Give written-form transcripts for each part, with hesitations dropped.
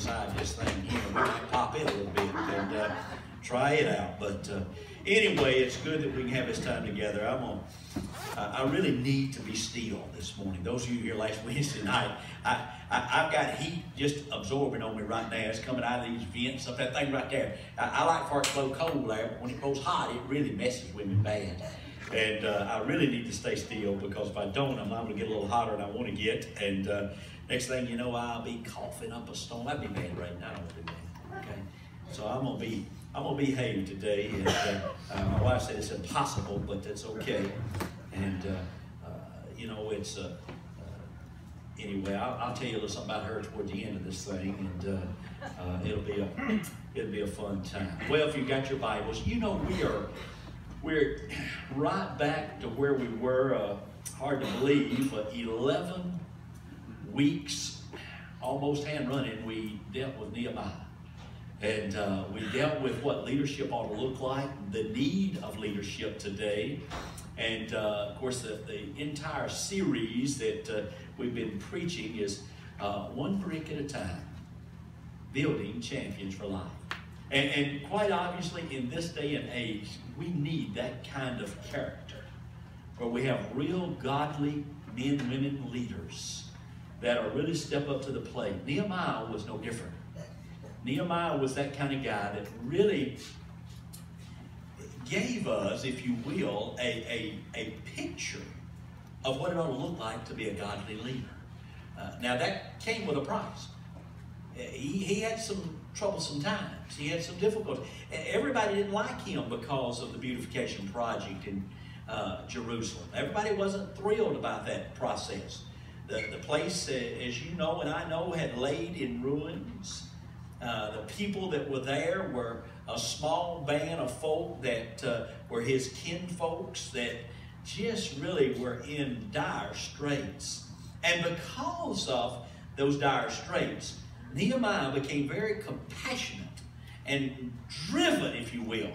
inside this thing, you know, we might pop in a little bit and try it out. But anyway, it's good that we can have this time together. I really need to be still this morning. Those of you here last Wednesday night, I've got heat just absorbing on me right now. It's coming out of these vents up that thing right there. I like for it to blow cold there, but when it blows hot, it really messes with me bad. And I really need to stay still, because if I don't, I'm liable to get a little hotter than I want to get. And next thing you know, I'll be coughing up a storm. That'd be bad right now. I don't do that. Okay, so I'm gonna behave today. And my wife said it's impossible, but that's okay. And you know, it's anyway. I'll tell you a little something about her toward the end of this thing, and it'll be a fun time. Well, if you've got your Bibles, you know we're right back to where we were. Hard to believe, but 11 weeks, almost hand running, we dealt with Nehemiah. And we dealt with what leadership ought to look like, the need of leadership today. And of course, the entire series that we've been preaching is one brick at a time, building champions for life. And quite obviously, in this day and age, we need that kind of character, where we have real godly men, women, leaders that are really step up to the plate. Nehemiah was no different. Nehemiah was that kind of guy that really gave us, if you will, a picture of what it ought to look like to be a godly leader. Now that came with a price. He had some troublesome times. He had some difficulty. Everybody didn't like him because of the beautification project in Jerusalem. Everybody wasn't thrilled about that process. The place, as you know and I know, had laid in ruins. The people that were there were a small band of folk that were his kinfolks that just really were in dire straits. And because of those dire straits, Nehemiah became very compassionate and driven, if you will,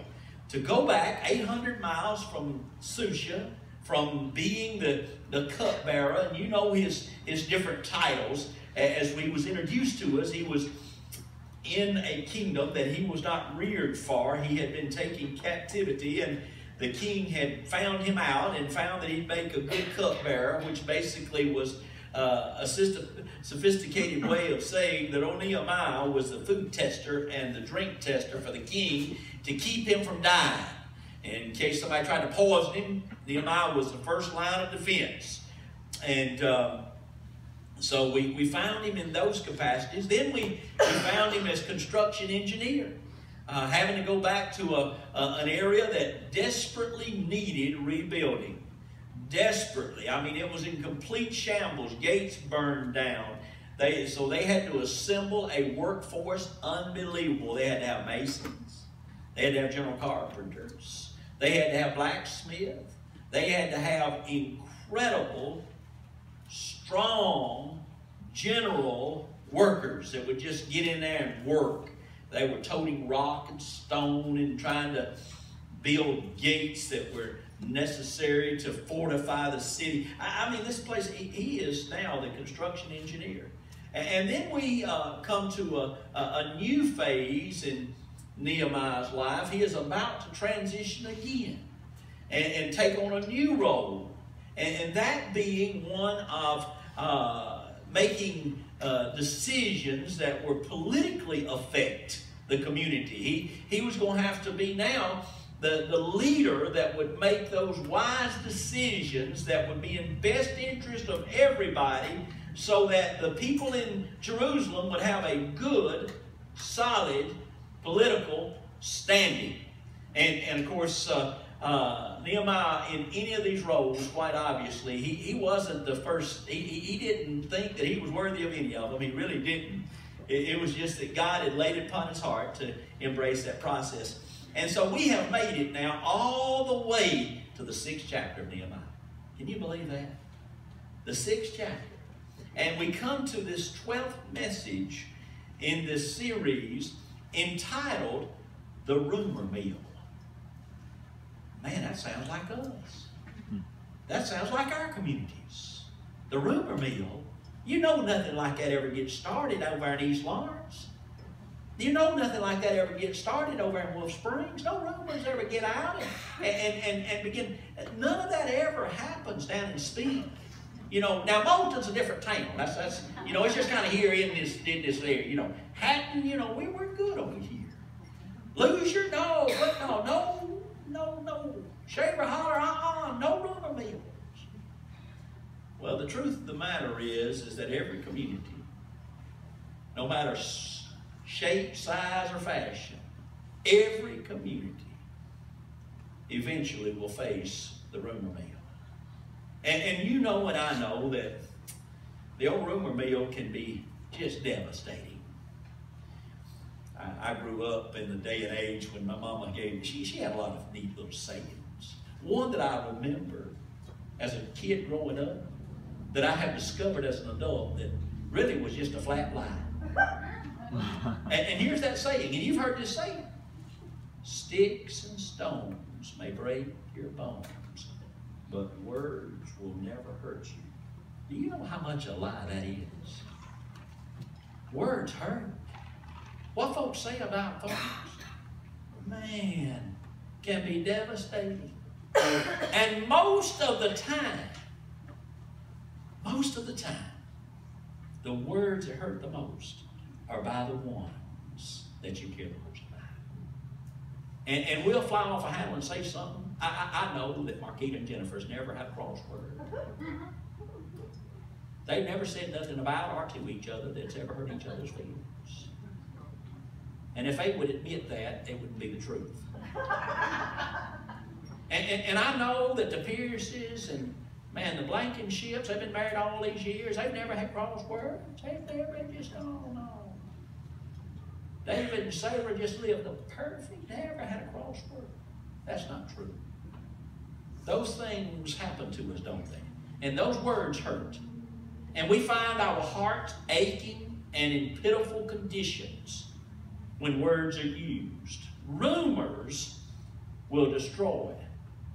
to go back 800 miles from Susha, from being the cupbearer. And you know his different titles. As we was introduced to us, he was in a kingdom that he was not reared for. He had been taking captivity, and the king had found him out and found that he'd make a good cupbearer, which basically was a sophisticated way of saying that old Nehemiah was the food tester and the drink tester for the king to keep him from dying. And in case somebody tried to poison him, Nehemiah was the first line of defense. And so we found him in those capacities. Then we found him as construction engineer, having to go back to an area that desperately needed rebuilding. Desperately. I mean, it was in complete shambles. Gates burned down. So they had to assemble a workforce unbelievable. They had to have masons. They had to have general carpenters. They had to have blacksmiths. They had to have incredible, strong, general workers that would just get in there and work. They were toting rock and stone and trying to build gates that were necessary to fortify the city. I mean, this place, he is now the construction engineer. And then we come to a new phase in Nehemiah's life. He is about to transition again and take on a new role. And that being one of making decisions that would politically affect the community. He was going to have to be now the leader that would make those wise decisions that would be in best interest of everybody, so that the people in Jerusalem would have a good, solid political standing. And of course, Nehemiah, in any of these roles, quite obviously, he wasn't the first. He didn't think that he was worthy of any of them. He really didn't. It was just that God had laid it upon his heart to embrace that process. And so we have made it now all the way to the 6th chapter of Nehemiah. Can you believe that? The 6th chapter. And we come to this 12th message in this series entitled The Rumor Mill. Man, that sounds like us. That sounds like our communities. The rumor mill. You know nothing like that ever gets started over in East Lawrence. You know nothing like that ever gets started over in Wolf Springs. No rumors ever get out and begin. None of that ever happens down in Speed. You know, now Moulton's a different town. That's you know, it's just kind of here in this area. You know, Hatton, you know, we're good over here. Loosier, no, no. Shaver Holler, no rumor mills. Well, the truth of the matter is that every community, no matter shape, size, or fashion, every community eventually will face the rumor mill. And you know and I know that the old rumor mill can be just devastating. I grew up in the day and age when my mama gave me, she had a lot of neat little sayings. One that I remember as a kid growing up that I have discovered as an adult that really was just a flat lie. And here's that saying, and you've heard this saying: sticks and stones may break your bones, but words will never hurt you. Do you know how much a lie that is? Words hurt. What folks say about folks, man, can be devastating. And most of the time, the words that hurt the most are by the ones that you care the most about. And we'll fly off a handle and say something. I know that Marquita and Jennifer's never had a crossword. They've never said nothing about or to each other that's ever hurt each other's feelings. And if they would admit that, it wouldn't be the truth. And I know that the Pierces and, man, the Blankenships, they've been married all these years. They've never had crosswords. They've never just, oh no. David and Sarah just lived a perfect, never had a crossword. That's not true. Those things happen to us, don't they? And those words hurt. And we find our hearts aching and in pitiful conditions when words are used. Rumors will destroy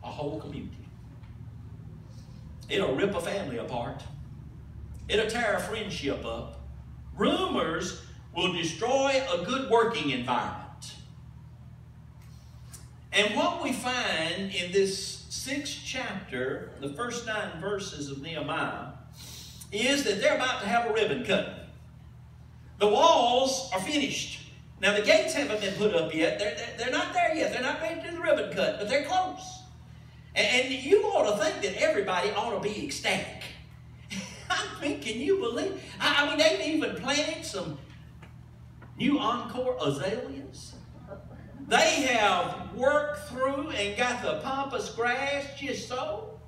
a whole community. It'll rip a family apart. It'll tear a friendship up. Rumors will destroy a good working environment. And what we find in this 6th chapter, the first 9 verses of Nehemiah, is that they're about to have a ribbon cutting. The walls are finished. Now, the gates haven't been put up yet. They're not there yet. They're not ready to do the ribbon cut, but they're close. And you ought to think that everybody ought to be ecstatic. I mean, can you believe? I mean, they've even planted some new encore azaleas. They have worked through and got the pampas grass just so.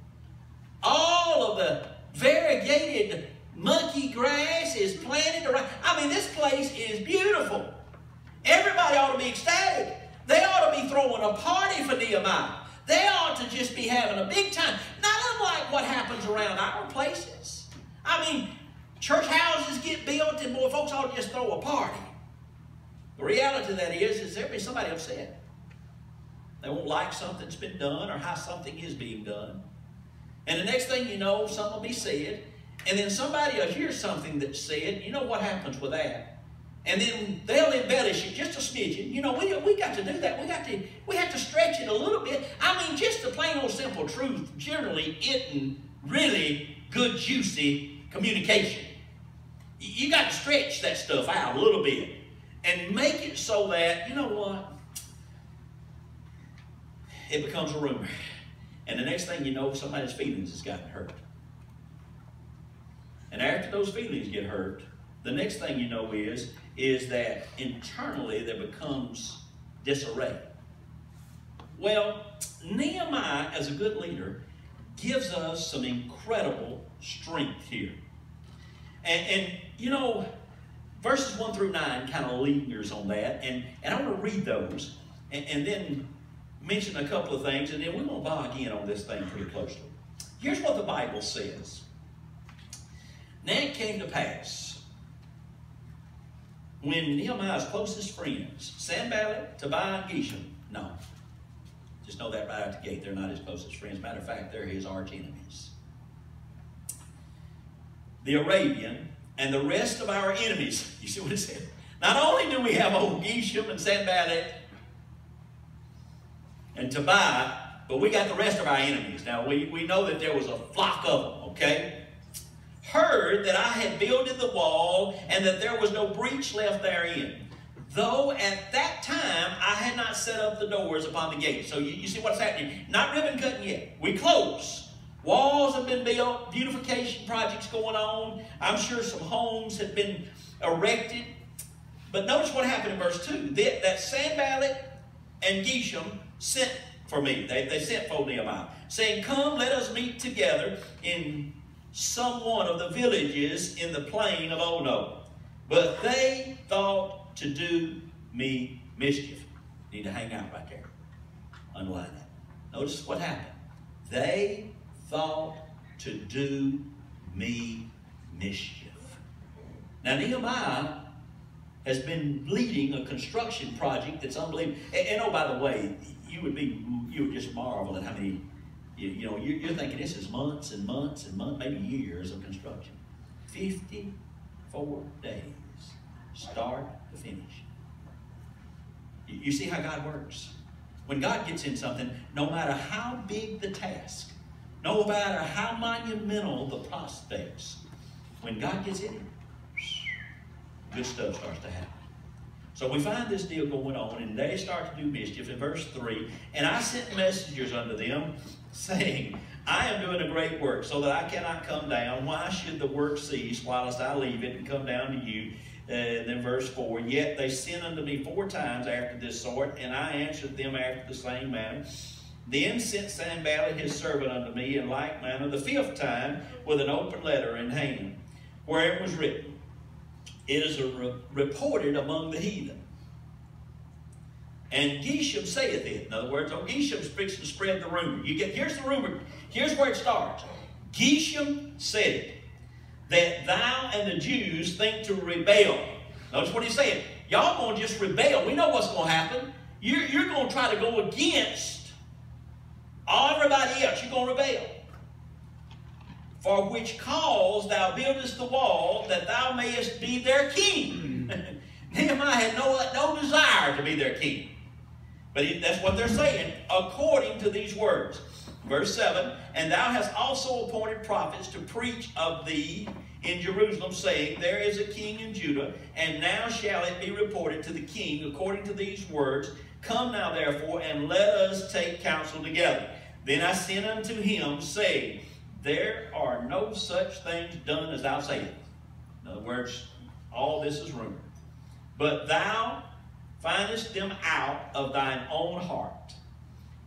All of the variegated monkey grass is planted around. I mean, this place is beautiful. Everybody ought to be ecstatic. They ought to be throwing a party for Nehemiah. They ought to just be having a big time. Not unlike what happens around our places. I mean, church houses get built and more folks ought to just throw a party. The reality of that is there'll be somebody upset. They won't like something that's been done or how something is being done. And the next thing you know, something will be said. And then somebody will hear something that's said. You know what happens with that? And then they'll embellish it just a smidgen. You know, we got to do that. We have to stretch it a little bit. I mean, just the plain old simple truth generally isn't really good, juicy communication. You got to stretch that stuff out a little bit and make it so that, you know what, it becomes a rumor. And the next thing you know, somebody's feelings has gotten hurt. And after those feelings get hurt, the next thing you know is that internally there becomes disarray. Well, Nehemiah, as a good leader, gives us some incredible strength here. And you know, verses 1 through 9 kind of lingers on that. And I want to read those and then mention a couple of things. And then we're going to log in on this thing pretty closely. Here's what the Bible says. Now it came to pass, when Nehemiah's closest friends, Sanballat, Tobiah, and Geshem, no, just know that right out the gate, they're not his closest friends. Matter of fact, they're his arch enemies. The Arabian and the rest of our enemies, you see what it said? Not only do we have old Geshem and Sanballat and Tobiah, but we got the rest of our enemies. Now, we know that there was a flock of them, okay? Heard that I had builded the wall and that there was no breach left therein. Though at that time I had not set up the doors upon the gate. So you see what's happening. Not ribbon cutting yet. We close. Walls have been built. Beautification projects going on. I'm sure some homes have been erected. But notice what happened in verse 2. That Sanballat and Geshem sent for me. They sent for Nehemiah, saying, come, let us meet together in some one of the villages in the plain of Ono. But they thought to do me mischief. Need to hang out right there. Underline that. Notice what happened. They thought to do me mischief. Now Nehemiah has been leading a construction project that's unbelievable. And oh, by the way, you would just marvel at how many, you're thinking this is months and months and months, maybe years of construction. 54 days, start to finish. You see how God works. When God gets in something, no matter how big the task, no matter how monumental the prospects, when God gets in it, good stuff starts to happen. So we find this deal going on, and they start to do mischief in verse 3. And I sent messengers unto them, saying, I am doing a great work, so that I cannot come down. Why should the work cease whilst I leave it and come down to you? And then verse 4, yet they sent unto me 4 times after this sort, and I answered them after the same manner. Then sent Sanballat his servant unto me in like manner the 5th time with an open letter in hand, where it was written, it is reported among the heathen. And Geshem saith it. In other words, Geshem's fixing to spread the rumor. Here's the rumor. Here's where it starts. Geshem said it, that thou and the Jews think to rebel. Notice what he's saying. Y'all going to just rebel. We know what's going to happen. You're going to try to go against everybody else. You're going to rebel. For which cause thou buildest the wall, that thou mayest be their king. Nehemiah had no desire to be their king. But that's what they're saying, according to these words. Verse 7, and thou hast also appointed prophets to preach of thee in Jerusalem, saying, there is a king in Judah, and now shall it be reported to the king according to these words. Come now therefore, and let us take counsel together. Then I sent unto him, saying, there are no such things done as thou sayest. In other words, all this is rumor. But thou findest them out of thine own heart.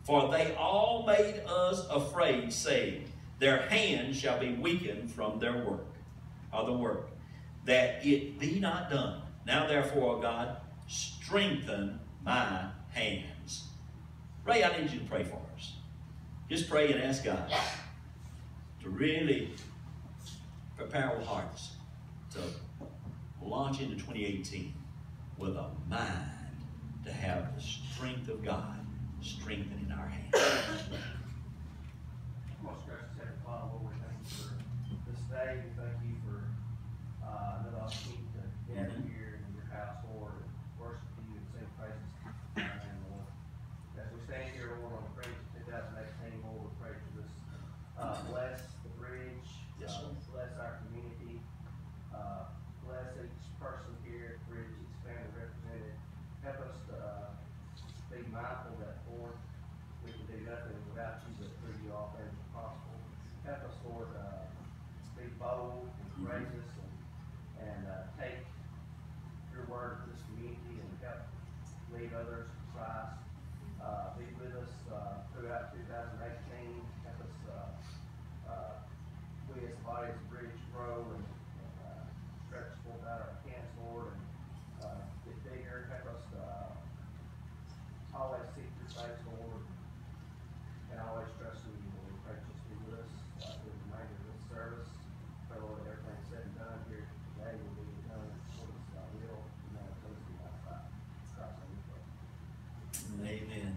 For they all made us afraid, saying, their hands shall be weakened from their work, or the work, that it be not done. Now therefore, O God, strengthen my hands. Ray, I need you to pray for us. Just pray and ask God to really prepare our hearts to launch into 2018 with a mind to have the strength of God strengthening our hands. Most gracious Heavenly Father, Lord, we thank you for this day. We thank you for another opportunity to gather here in your house, Lord, and worship you and sing praises to your name, Lord. As we stand here, Lord, on the bridge of 2018, Lord, we pray for this. Bless the bridge. Yes, Lord. Bless our community. Bless each person here at the bridge, each family represented. Help us to be mindful that, Lord, we can do nothing without you, but through you all things are possible. Help us, Lord, be bold and courageous and take your word to this community and help lead others to Christ. Be with us throughout 2018. Help us, we as the body, as the bridge, grow and stretch forth out our hands, Lord, and get bigger. Help us to always seek your face, Lord, and always trust in you, Lord. Pray just be with us through the remainder of this service. Pray, Lord, that everything said and done here today will be done according to thy will, and that please be thy sight. Christ, we pray. Amen.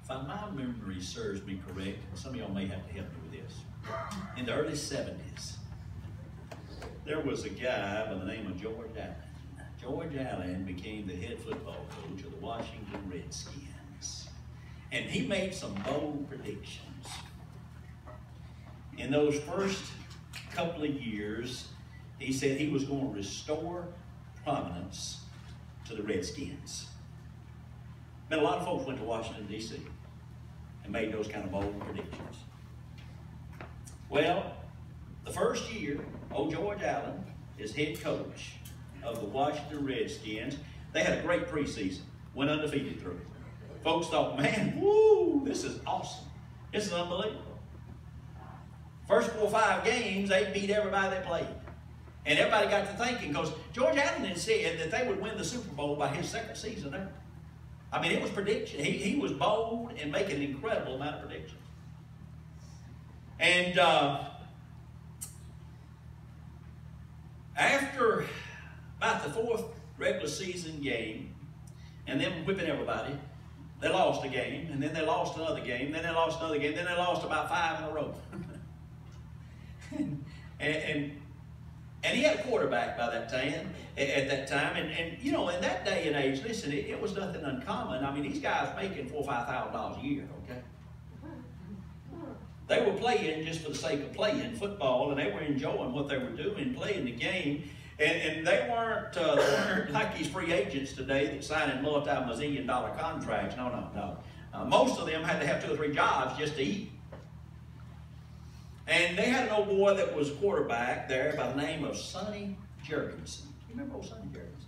If my memory serves me correct, and some of y'all may have to help me with this, in the early 70s, There was a guy by the name of George Allen. George Allen became the head football coach of the Washington Redskins. And he made some bold predictions. In those first couple of years, he said he was going to restore prominence to the Redskins. But a lot of folks went to Washington, D.C. and made those kind of bold predictions. Well, the first year, old George Allen is head coach of the Washington Redskins. They had a great preseason, went undefeated through it. Folks thought, man, woo, this is awesome. This is unbelievable. First 4 or 5 games, they beat everybody they played. And everybody got to thinking, because George Allen had said that they would win the Super Bowl by his second season there. I mean, it was prediction. He was bold and making an incredible amount of predictions. And after about the 4th regular season game, and them whipping everybody, they lost a game, and then they lost another game, then they lost another game, then they lost about 5 in a row. and he had a quarterback by that time, at that time, and you know, in that day and age, listen, it was nothing uncommon. I mean, these guys making $4,000 or $5,000 a year, okay? They were playing just for the sake of playing football, and they were enjoying what they were doing, playing the game. And they weren't like these free agents today that signing multi-million-dollar contracts. No. Most of them had to have 2 or 3 jobs just to eat. And they had an old boy that was quarterback there by the name of Sonny Jurgensen. You remember old Sonny Jurgensen?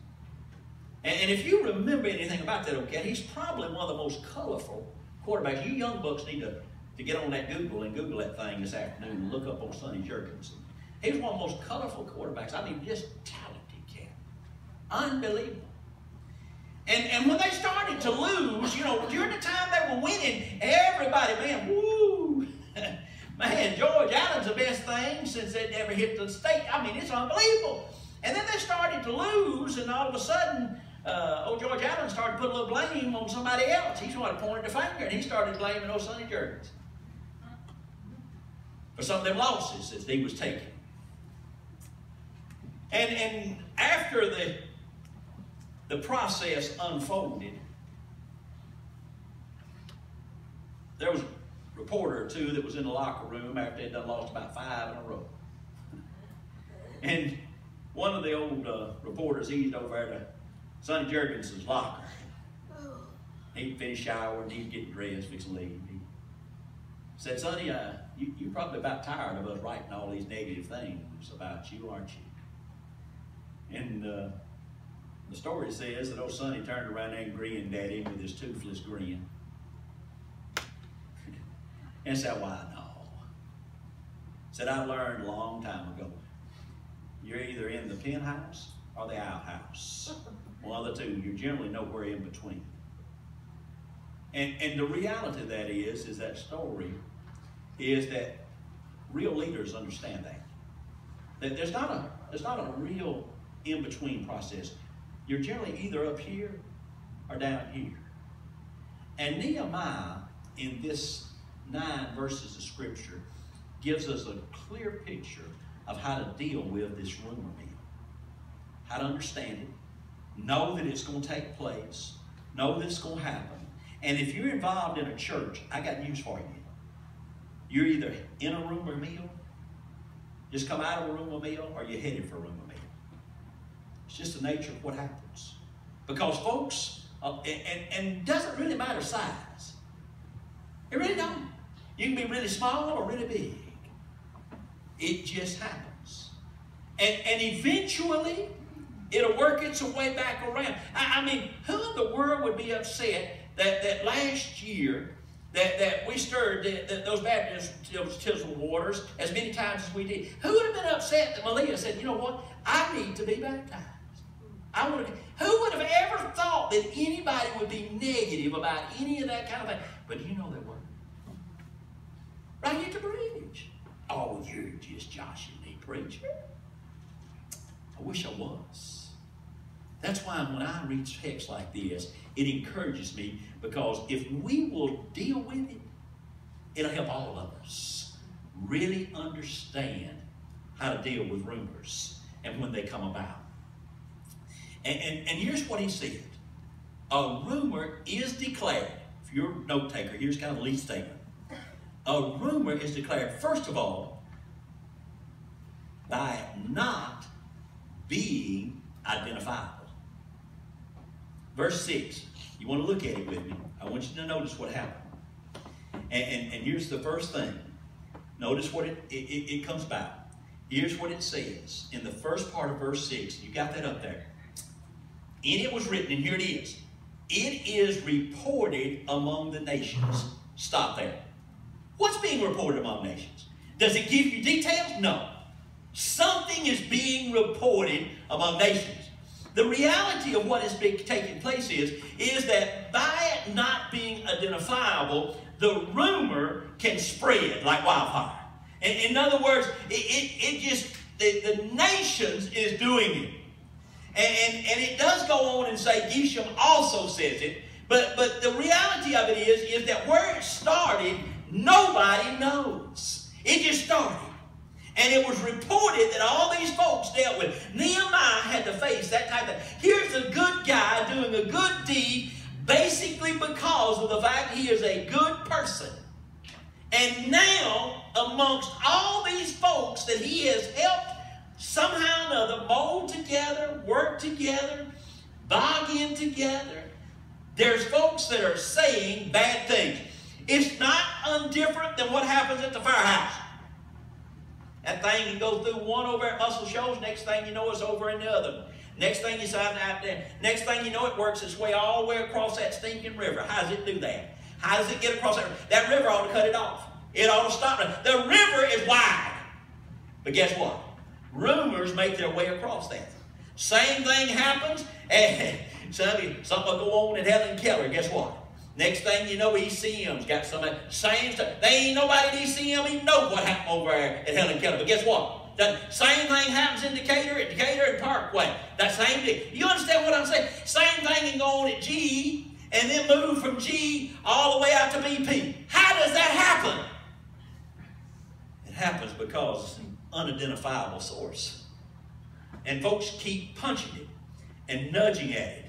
And if you remember anything about that old cat, he's probably one of the most colorful quarterbacks. You young bucks need to get on that Google and Google that thing this afternoon and look up on Sonny Jurgensen. He was one of the most colorful quarterbacks. I mean, just talented cat. Unbelievable. And when they started to lose, you know, during the time they were winning, everybody, man, woo! Man, George Allen's the best thing since they'd ever hit the state. I mean, it's unbelievable. And then they started to lose, and all of a sudden, old George Allen started putting a little blame on somebody else. He started pointing the finger, and he started blaming old Sonny Jurgensen for some of them losses that he was taking. And after the process unfolded, there was a reporter or 2 that was in the locker room after they'd done lost about 5 in a row. And one of the old reporters eased over there to Sonny Jurgensen's locker. He'd finished showering, he'd get dressed, fixing to leave. He said, Sonny, you're probably about tired of us writing all these negative things about you, aren't you? And the story says that old Sonny turned around there and grinned at him with his toothless grin. And said, why, no. Said, I learned a long time ago, you're either in the penthouse or the outhouse. One of the two. You're generally nowhere in between. And the reality of that is that story is that real leaders understand that. That there's not a real in-between process. You're generally either up here or down here. And Nehemiah, in this 9 verses of Scripture, gives us a clear picture of how to deal with this rumor mill. How to understand it, know that it's going to take place, know that it's going to happen. And if you're involved in a church, I got news for you. You're either in a rumor mill, just come out of a rumor mill, or you're headed for a rumor mill. It's just the nature of what happens. Because folks, and it doesn't really matter size. It really don't. You can be really small or really big. It just happens. And eventually, it'll work its way back around. I mean, who in the world would be upset that last year that we stirred those baptismal waters as many times as we did? Who would have been upset that Malia said, you know what, I need to be baptized? Who would have ever thought that anybody would be negative about any of that kind of thing? But you know they weren't. Right here at the bridge. Oh, you're just Josh and me, preacher. I wish I was. That's why when I read texts like this, it encourages me, because if we will deal with it, it'll help all of us really understand how to deal with rumors. and when they come about. And here's what he said. A rumor is declared. If you're a note taker, here's kind of the lead statement. A rumor is declared, first of all, by not being identifiable. Verse 6. You want to look at it with me. I want you to notice what happened. And here's the first thing. Notice what it comes about. Here's what it says in the first part of verse 6. You got that up there. And it was written, and here it is. It is reported among the nations. Stop there. What's being reported among nations? Does it give you details? No. Something is being reported among nations. The reality of what is taking place is that by it not being identifiable, the rumor can spread like wildfire. In other words, the nations is doing it. And it does go on and say, Geshem also says it. But the reality of it is that where it started, nobody knows. It just started. And it was reported that all these folks dealt with. Nehemiah had to face that type of thing. Here's a good guy doing a good deed basically because of the fact he is a good person. And now, amongst all these folks that he has helped somehow or another mold together, work together, bargain together, there's folks that are saying bad things. It's not undifferent than what happens at the firehouse. That thing can go through one over at Muscle Shoals, next thing you know it's over in the other. Next thing you sign out there, next thing you know it works its way all the way across that stinking river. How does it do that? How does it get across that river? That river ought to cut it off. It ought to stop it. The river is wide. But guess what? Rumors make their way across that. Same thing happens, and something will go on at Helen Keller. Guess what? Next thing you know, ECM's got some of that same stuff. They ain't nobody at ECM even know what happened over there at Helen Keller. But guess what? The same thing happens in Decatur and Parkway. That same thing. You understand what I'm saying? Same thing can go on at GE and then move from G all the way out to BP. How does that happen? It happens because it's an unidentifiable source. And folks keep punching it and nudging at it.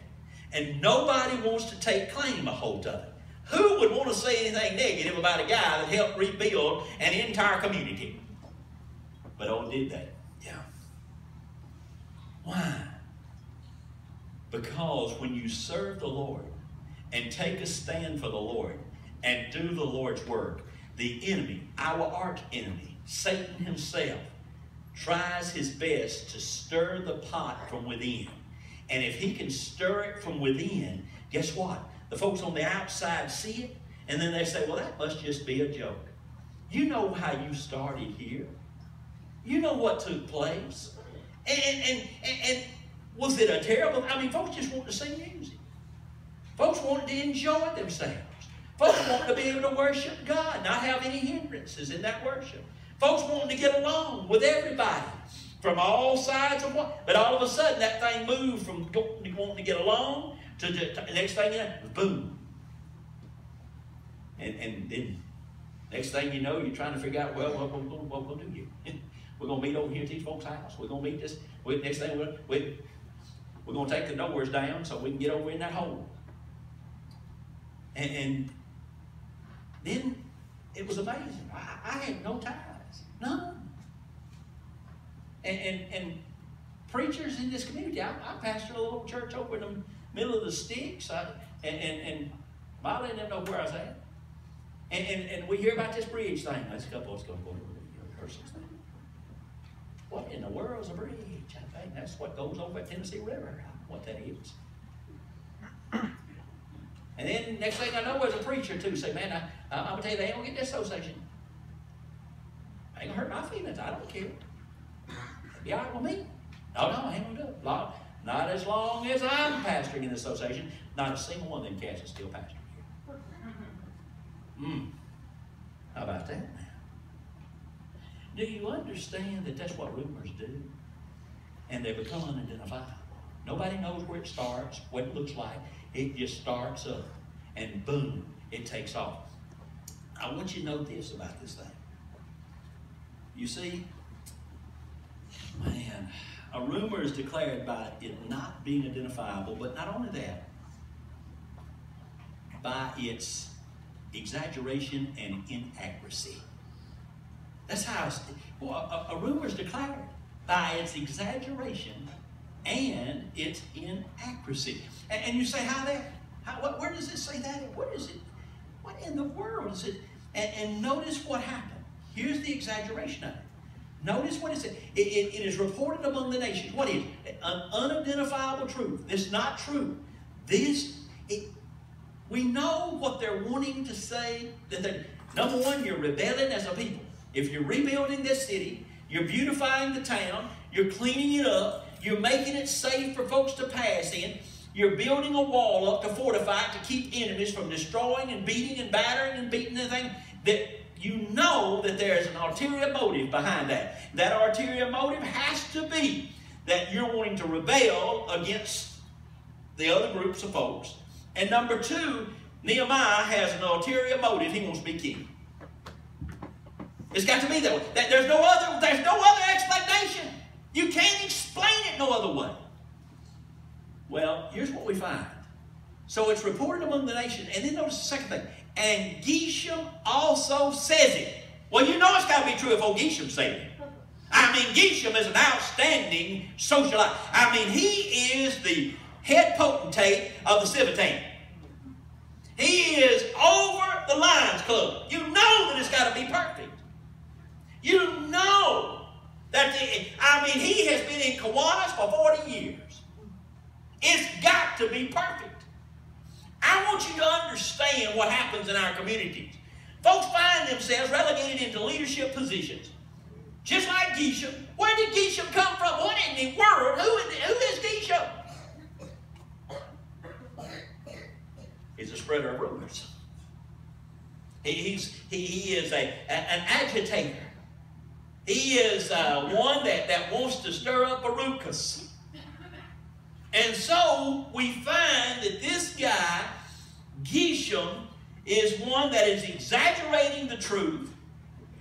And nobody wants to take claim a hold of it. Who would want to say anything negative about a guy that helped rebuild an entire community? But oh, did they? Yeah. Why? Because when you serve the Lord and take a stand for the Lord and do the Lord's work, the enemy, our arch enemy, Satan himself, tries his best to stir the pot from within. And if he can stir it from within, guess what? The folks on the outside see it, and then they say, well, that must just be a joke. You know how you started here. You know what took place. And was it a terrible... I mean, folks just want to sing music. Folks wanted to enjoy themselves. Folks wanted to be able to worship God, not have any hindrances in that worship. Folks wanted to get along with everybody from all sides of what. But all of a sudden, that thing moved from wanting to get along to the next thing you know, boom. And then next thing you know, you're trying to figure out, well, what we're going to do here. We're going to meet over here at these folks' house. We're going to meet this. Next thing, we're going to take the doors down so we can get over in that hole. And then it was amazing. I had no ties. None. And preachers in this community, I pastored a little church over in the middle of the sticks. And Molly didn't know where I was at. And we hear about this bridge thing. That's a couple of us going to go to the thing. What in the world is a bridge? I think that's what goes over at Tennessee River. I don't know what that is. And then next thing I know, there's a preacher too. Say, man, I'm going to tell you, they ain't going to get this association. I ain't going to hurt my feelings. I don't care. Be all right with me. No, I ain't going to do it. Not as long as I'm pastoring in the association. Not a single one of them cats is still pastoring here. How about that now? Do you understand that that's what rumors do? And they become unidentifiable. Nobody knows where it starts, what it looks like. It just starts up. And boom, it takes off. I want you to know this about this thing. You see, man, A rumor is declared by it not being identifiable, but not only that, by its exaggeration and inaccuracy. That's how a rumor is declared by its exaggeration and its inaccuracy. And you say, how that? Where does it say that? What is it? What in the world is it? And notice what happened. Here's the exaggeration of it. Notice what it said. It is reported among the nations. What is it? An unidentifiable truth. It's not true. We know what they're wanting to say. Number one, you're rebelling as a people. If you're rebuilding this city, you're beautifying the town, you're cleaning it up, you're making it safe for folks to pass in, you're building a wall up to fortify it to keep enemies from destroying and beating and battering and beating anything, that you know that there's an ulterior motive behind that. That ulterior motive has to be that you're wanting to rebel against the other groups of folks. And number two, Nehemiah has an ulterior motive. He wants to be king. It's got to be that way. There's no other explanation. You can't explain it no other way. Well, here's what we find. So it's reported among the nation. And then notice the second thing. And Geshem also says it. Well, you know it's got to be true if old Geshem said it. I mean, Geshem is an outstanding socialite. I mean, he is the head potentate of the Civitan. He is over the Lions Club. You know that it's got to be perfect. You know that, he has been in Kiwanis for 40 years. It's got to be perfect. I want you to understand what happens in our communities. Folks find themselves relegated into leadership positions. Just like Geshem. Where did Geshem come from? What in the world? Who is Geshem? He's a spreader of rumors. He is an agitator. He is one that wants to stir up a ruckus. And so we find that this guy, Geshem, is one that is exaggerating the truth.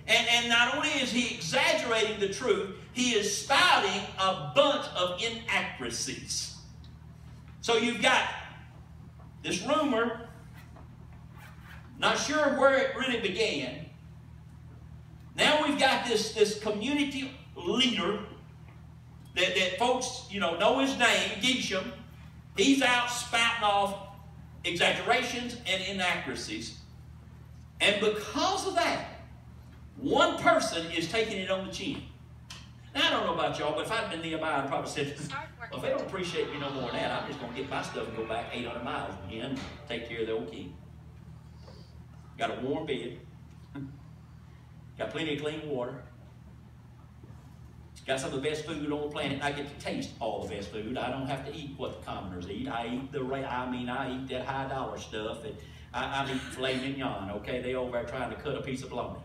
And not only is he exaggerating the truth, he is spouting a bunch of inaccuracies. So you've got this rumor, not sure where it really began. Now we've got this community leader that folks, know his name, Geshem. He's out spouting off exaggerations and inaccuracies. And because of that, one person is taking it on the chin. Now, I don't know about y'all, but if I'd been Nehemiah, I'd probably said, well, if they don't appreciate me no more than that, I'm just going to get my stuff and go back 800 miles again and take care of the old king. Got a warm bed. Got plenty of clean water. Got some of the best food on the planet. I get to taste all the best food. I don't have to eat what the commoners eat. I eat that high dollar stuff. And I eat filet mignon. Okay, they over there trying to cut a piece of bologna.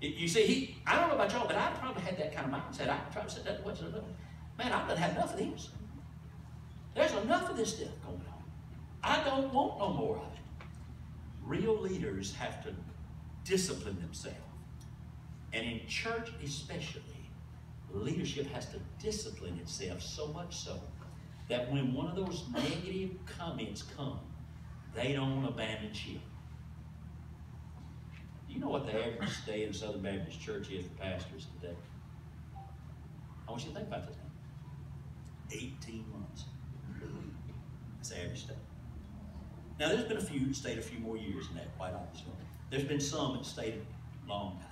You see, I don't know about y'all, but I probably had that kind of mindset. I probably said that. Man, I've done had enough of this. There's enough of this stuff going on. I don't want no more of it. Real leaders have to discipline themselves. And in church especially, leadership has to discipline itself so much so that when one of those negative comments come, they don't abandon ship. Do you know what the average stay in Southern Baptist Church is for pastors today? I want you to think about this now. 18 months. That's the average stay. Now, there's been a few that stayed a few more years than that, quite obviously. There's been some that stayed a long time.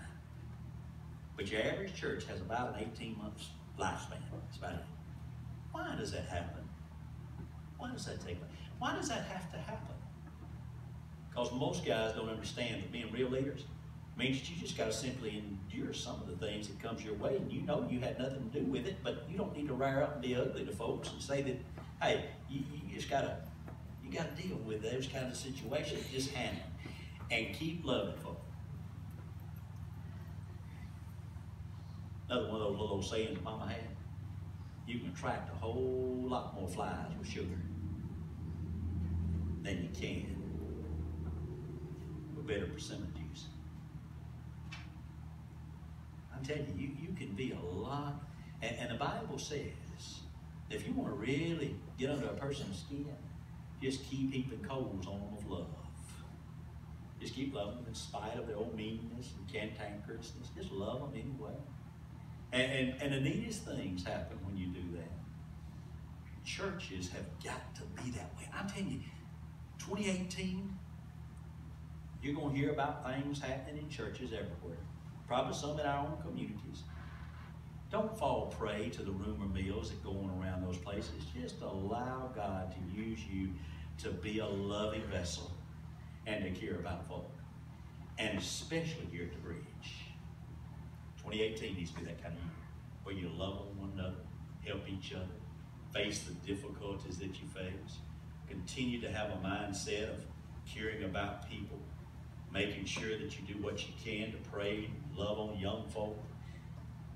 But your average church has about an 18-month lifespan. That's about it. Why does that happen? Why does that take place? Why does that have to happen? Because most guys don't understand that being real leaders means that you just got to simply endure some of the things that comes your way, and you know you had nothing to do with it, but you don't need to rear up and be ugly to folks and say that, hey, you just got to deal with those kinds of situations. Just handle them and keep loving folks. Another one of those little old sayings Mama had. You can attract a whole lot more flies with sugar than you can with bitter persimmon juice. I'm telling you, you can be a lot. And the Bible says, if you want to really get under a person's skin, just keep heaping coals on them of love. Just keep loving them in spite of their old meanness and cantankerousness. Just love them anyway. And the neatest things happen when you do that. Churches have got to be that way. I'm telling you, 2018, you're going to hear about things happening in churches everywhere. Probably some in our own communities. Don't fall prey to the rumor mills that go on around those places. Just allow God to use you to be a loving vessel and to care about folk. And especially here at the bridge. 2018 needs to be that kind of year where you love one another, help each other, face the difficulties that you face, continue to have a mindset of caring about people, making sure that you do what you can to pray and love on young folk.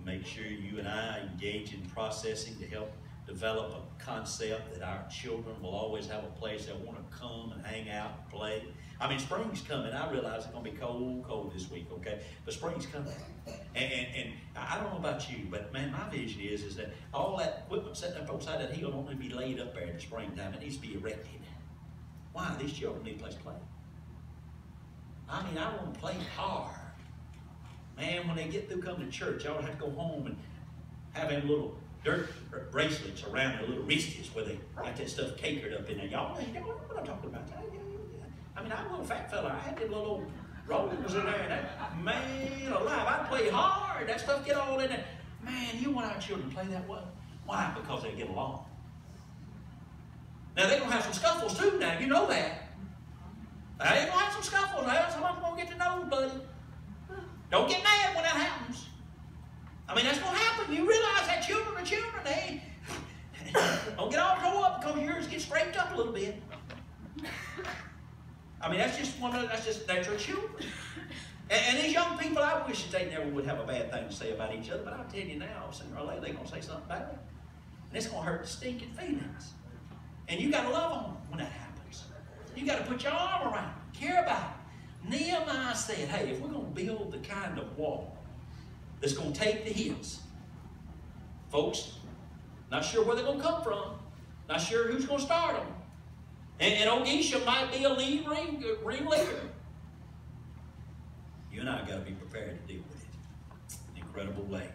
Make sure you and I engage in processing to help develop a concept that our children will always have a place they want to come and hang out and play. I mean, spring's coming. I realize it's going to be cold this week, okay? But spring's coming. And I don't know about you, but man, my vision is that all that equipment sitting up outside that hill don't need to be laid up there in the springtime. It needs to be erected. Why? These children need a place to play. I mean, I want to play hard. Man, when they get through coming to church, y'all have to go home and have them little dirt bracelets around their little wrists where they got that stuff cakered up in there. Y'all know what I'm talking about. I mean, I'm a little fat fella. I had them little old rollers in there. And that, man alive, I play hard. That stuff get all in there. Man, you want our children to play that way? Why? Because they get along. Now, they're going to have some scuffles too now. You know that. They're going to have some scuffles. Now, someone's going to get to know them, buddy. Don't get mad when that happens. I mean, that's going to happen. You realize that children are children. They don't get all tore up because yours get scraped up a little bit. I mean, that's just natural children. And these young people, I wish that they never would have a bad thing to say about each other, but I'll tell you now, sooner or later, they're going to say something bad. And it's going to hurt the stinking feelings. And you got to love them when that happens. You got to put your arm around them, care about them. Nehemiah said, hey, if we're going to build the kind of wall that's going to take the hits, folks, not sure where they're going to come from, not sure who's going to start them. And Ogisha might be a lead ringleader. You and I got to be prepared to deal with it in an incredible way.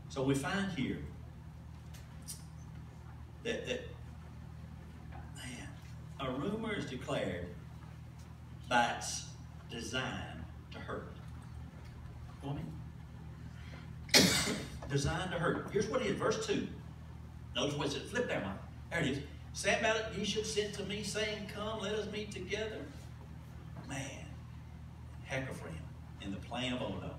So we find here that man, a rumor is declared by its design to hurt. You know what I mean? Designed to hurt. Here's what it is, verse 2. Notice what it says. Flip there, Mike. There it is. Sanballat, ye should send to me, saying, come, let us meet together. Man, heck of a friend in the plain of Ono.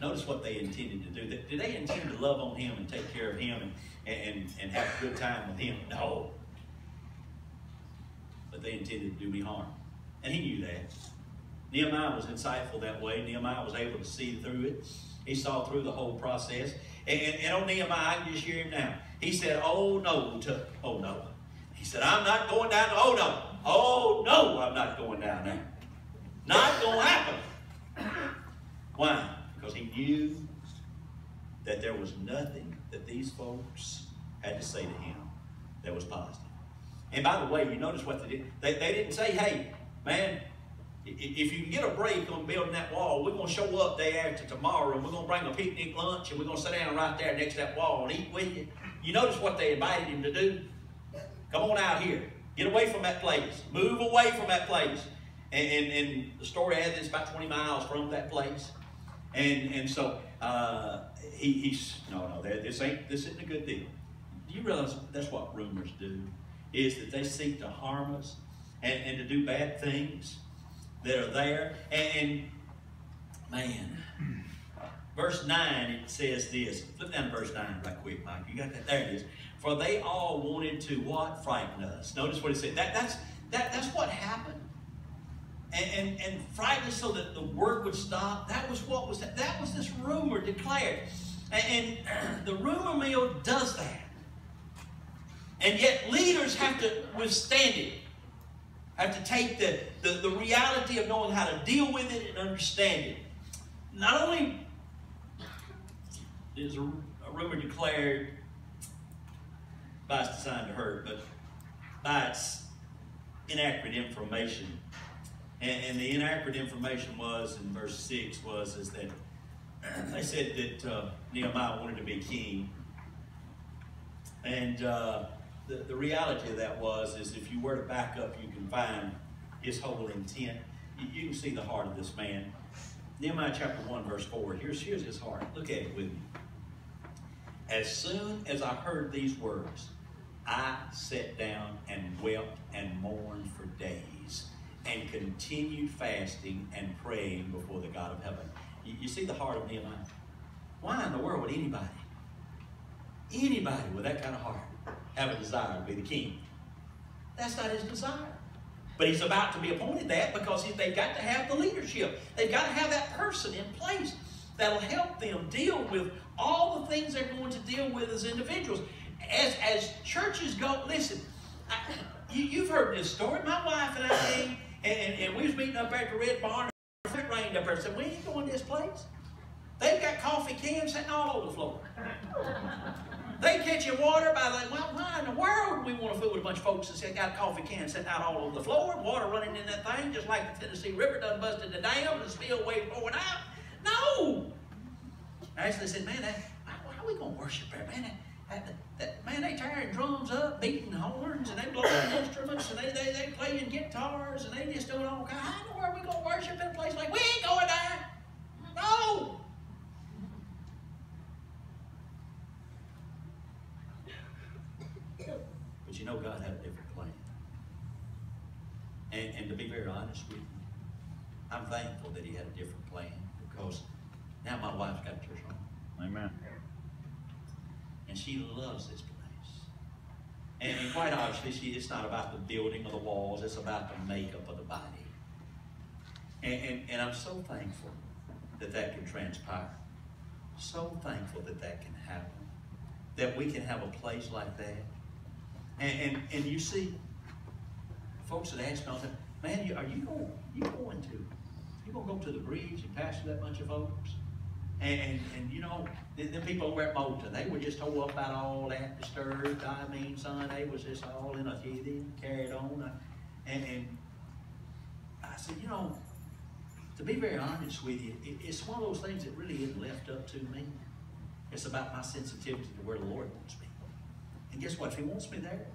Notice what they intended to do. Did they intend to love on him and take care of him and have a good time with him? No. But they intended to do me harm. And he knew that. Nehemiah was insightful that way. Nehemiah was able to see through it. He saw through the whole process. And on Nehemiah, I can just hear him now. He said, oh no, oh no. He said, I'm not going down to, oh no. Oh no, I'm not going down there. Not going to happen. Why? Because he knew that there was nothing that these folks had to say to him that was positive. And by the way, you notice what they did? They didn't say, hey, man, if you can get a break on building that wall, we're going to show up day after tomorrow and we're going to bring a picnic lunch and we're going to sit down right there next to that wall and eat with you. You notice what they invited him to do? Come on out here. Get away from that place. Move away from that place. And the story has it's about 20 miles from that place. And so he's, no, this isn't a good deal. Do you realize that's what rumors do? Is that they seek to harm us and to do bad things that are there. And man, verse 9, it says this. Flip down to verse 9 right quick, Mike. You got that? There it is. For they all wanted to what? Frighten us. Notice what it said. That's what happened. And frighten us so that the word would stop. That was what was that. That was this rumor declared. And the rumor mill does that. And yet leaders have to withstand it. Have to take the reality of knowing how to deal with it and understand it. Not only there's a rumor declared by its design to hurt, but by its inaccurate information. And the inaccurate information was, in verse 6, is that they said that Nehemiah wanted to be king. And the reality of that is if you were to back up, you can find his whole intent. You can see the heart of this man. Nehemiah chapter 1, verse 4. Here's his heart. Look at it with me. As soon as I heard these words, I sat down and wept and mourned for days and continued fasting and praying before the God of heaven. You see the heart of Nehemiah? Why in the world would anybody with that kind of heart have a desire to be the king? That's not his desire. But he's about to be appointed that because they've got to have the leadership. They've got to have that person in place that'll help them deal with all the things they're going to deal with as individuals. As churches go, listen, you've heard this story. My wife and I came, and we was meeting up at the Red Barn. It rained up there and said, we ain't going to this place. They've got coffee cans sitting all over the floor. They catch your water by like, well, why in the world do we want to fool with a bunch of folks that got coffee cans sitting out all over the floor, water running in that thing, just like the Tennessee River done busted the dam and the spillway pouring out? No! Actually, they said, man, how are we going to worship there, man? Man, they tearing drums up, beating horns, and they blowing instruments, and they playing guitars, and they just doing all kinds. How in the world are we going to worship in a place like, we ain't going there? No! But you know God had a different plan. And to be very honest with you, I'm thankful that he had a different plan because now my wife's got a church home. Amen. And she loves this place. And quite obviously, it's not about the building or the walls. It's about the makeup of the body. And I'm so thankful that that can transpire. So thankful that that can happen. That we can have a place like that. And you see, folks that ask me all the time, man, are you going to go to the bridge and pastor that bunch of folks? And you know, the people over at Moulton, they were just told up about all that disturbed. I mean, son, they was just all in a heathen, carried on. And I said, you know, to be very honest with you, it's one of those things that really isn't left up to me. It's about my sensitivity to where the Lord wants me. And guess what? If he wants me there,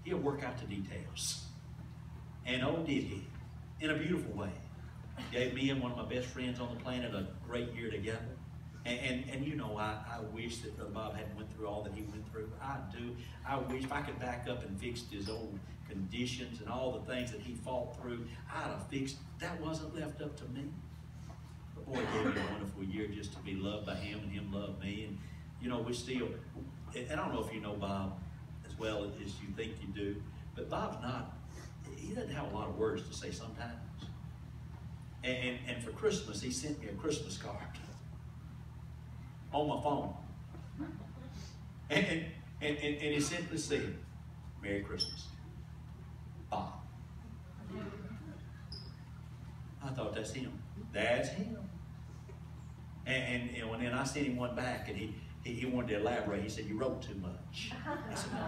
he'll work out the details. And oh, did he, in a beautiful way. Gave me and one of my best friends on the planet a great year together. And you know, I wish that Brother Bob hadn't went through all that he went through. I do. I wish if I could back up and fix his old conditions and all the things that he fought through, I'd have fixed. That wasn't left up to me. But boy, it gave me a wonderful year just to be loved by him and him love me. And you know, we still, and I don't know if you know Bob as well as you think you do, but Bob's not, he doesn't have a lot of words to say sometimes. And for Christmas, he sent me a Christmas card on my phone. And he simply said, Merry Christmas, Bob. I thought, that's him. That's him. And then I sent him one back, and he wanted to elaborate. He said, you wrote too much. I said, no,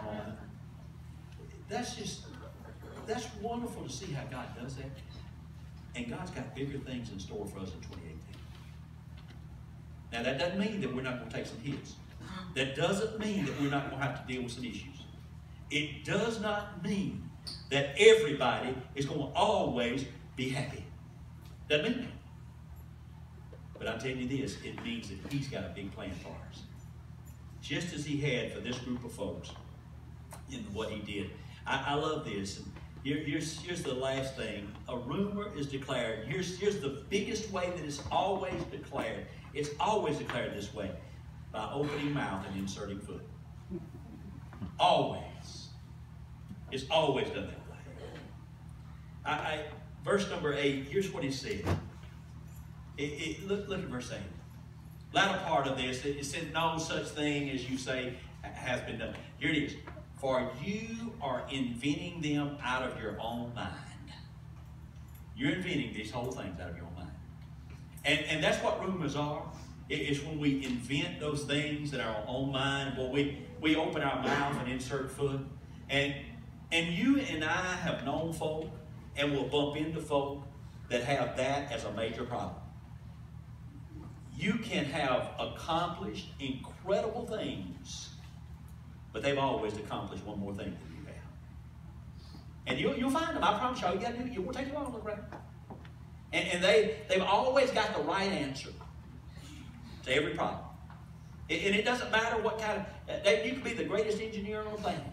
that's wonderful to see how God does that. And God's got bigger things in store for us in 2018. Now, that doesn't mean that we're not going to take some hits. That doesn't mean that we're not going to have to deal with some issues. It does not mean that everybody is going to always be happy. Doesn't mean that. But I'm telling you this, it means that he's got a big plan for us. Just as he had for this group of folks in what he did. I love this. And here's the last thing. A rumor is declared. Here's the biggest way that it's always declared. It's always declared this way. By opening mouth and inserting foot. Always. It's always done that way. Verse number 8, here's what he said. Look at verse 8. Latter part of this, it said, no such thing as you say has been done. Here it is. For you are inventing them out of your own mind. You're inventing these whole things out of your own mind. And that's what rumors are. It's when we invent those things in our own mind. Boy, we open our mouth and insert foot. And you and I have known folk and will bump into folk that have that as a major problem. You can have accomplished incredible things, but they've always accomplished one more thing than you have. And you'll find them. I promise you, all you got to do, it won't take you long to look around. And they've always got the right answer to every problem. And it doesn't matter what kind of, you could be the greatest engineer on the planet,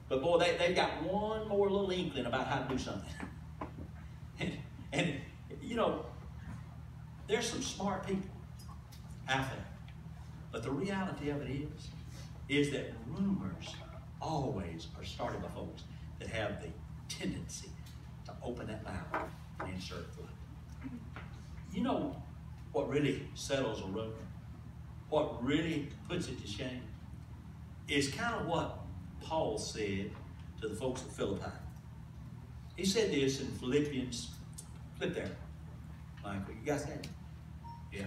but boy, they've got one more little inkling about how to do something. And you know, there's some smart people out there, but the reality of it is that rumors always are started by folks that have the tendency to open that mouth and insert foot. You know what really settles a rumor, what really puts it to shame, is kind of what Paul said to the folks at Philippi. He said this in Philippians, flip there, Michael, you guys have it? Yeah.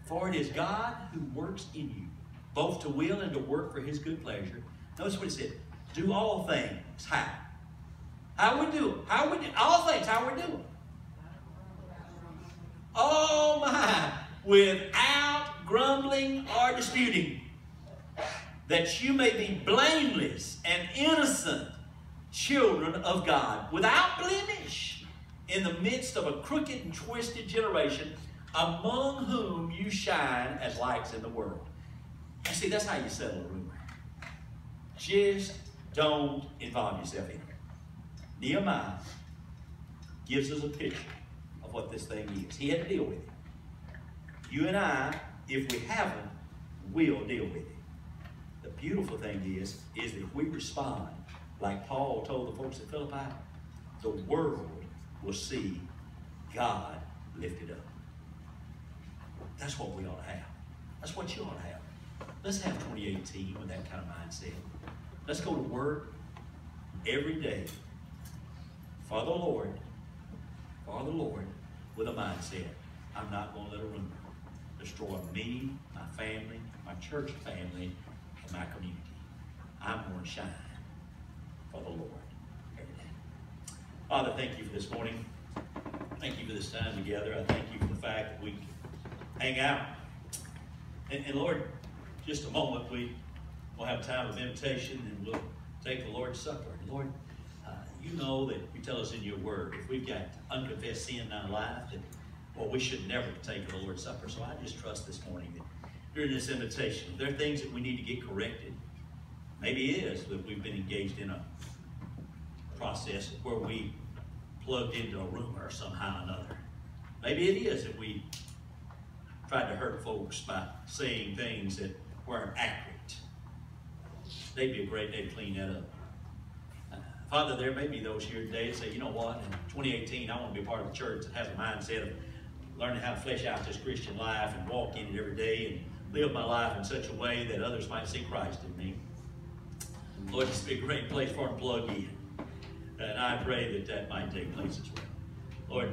For it is God who works in you, both to will and to work for his good pleasure. Notice what he said, do all things. How? How we do it? How we do all things, how we do it? Oh my, without grumbling or disputing, that you may be blameless and innocent children of God, without blemish, in the midst of a crooked and twisted generation, among whom you shine as lights in the world. You see, that's how you settle a rumor. Just don't involve yourself in it. Nehemiah gives us a picture of what this thing is. He had to deal with it. You and I, if we haven't, will deal with it. The beautiful thing is that if we respond like Paul told the folks at Philippi, the world will see God lifted up. That's what we ought to have. That's what you ought to have. Let's have 2018 with that kind of mindset. Let's go to work every day for the Lord, with a mindset. I'm not going to let a rumor destroy me, my family, my church family, and my community. I'm going to shine for the Lord every day. Father, thank you for this morning. Thank you for this time together. I thank you for the fact that we can hang out. And Lord, just a moment, we will have time of invitation and we'll take the Lord's Supper. And Lord, you know that you tell us in your word, if we've got unconfessed sin in our life, that, well, we should never take the Lord's Supper. So I just trust this morning that during this invitation, if there are things that we need to get corrected, maybe it is that we've been engaged in a process where we plugged into a rumor somehow or another. Maybe it is that we tried to hurt folks by saying things that weren't accurate. Today'd be a great day to clean that up. Father, there may be those here today that say, you know what, in 2018, I want to be a part of a church that has a mindset of learning how to flesh out this Christian life and walk in it every day and live my life in such a way that others might see Christ in me. Lord, this would be a great place for them to plug in. And I pray that that might take place as well. Lord,